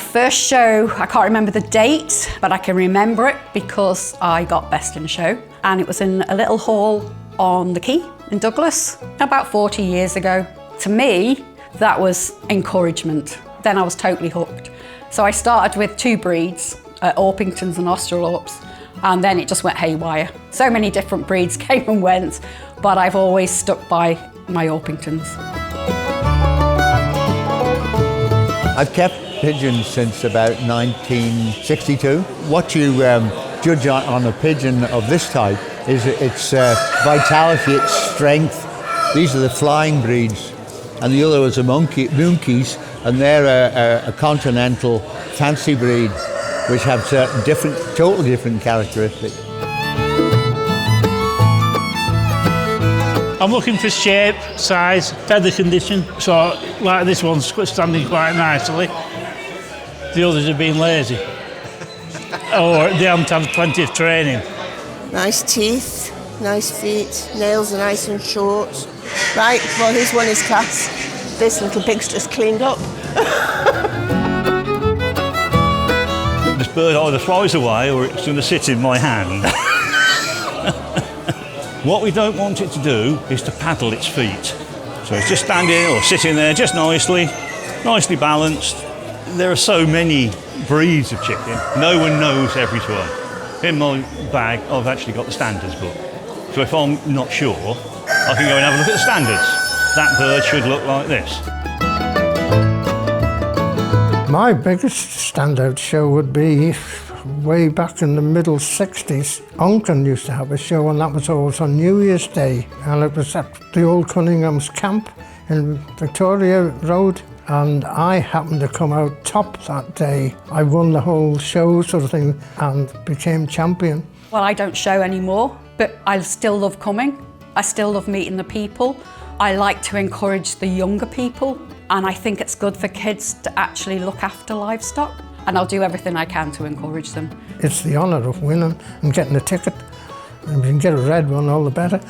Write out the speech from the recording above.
first show, I can't remember the date, but I can remember it because I got best in show. And it was in a little hall on the quay in Douglas about 40 years ago. To me, that was encouragement. Then I was totally hooked. So I started with 2 breeds, Orpingtons and Australorps, and then it just went haywire. So many different breeds came and went, but I've always stuck by my Orpingtons. I've kept pigeons since about 1962. What you judge on a pigeon of this type is its vitality, its strength. These are the flying breeds. And the other was the monkeys, and they're a continental fancy breed, which have certain totally different characteristics. I'm looking for shape, size, feather condition. So, like this one's standing quite nicely. The others have been lazy. Or they haven't had plenty of training. Nice teeth, nice feet, nails are nice and short. Right, well, here's one is class. This little pig's just cleaned up. This bird either flies away or it's going to sit in my hand. What we don't want it to do is to paddle its feet. So it's just standing or sitting there just nicely balanced. There are so many breeds of chicken, no one knows every one. In my bag, I've actually got the standards book. So if I'm not sure, I can go and have a look at the standards. That bird should look like this. My biggest standout show would be way back in the middle 60s. Onchan used to have a show, and that was always on New Year's Day. And it was at the old Cunningham's camp in Victoria Road. And I happened to come out top that day. I won the whole show sort of thing and became champion. Well, I don't show anymore, but I still love coming. I still love meeting the people. I like to encourage the younger people, and I think it's good for kids to actually look after livestock, and I'll do everything I can to encourage them. It's the honour of winning and getting a ticket. And if you can get a red one, all the better.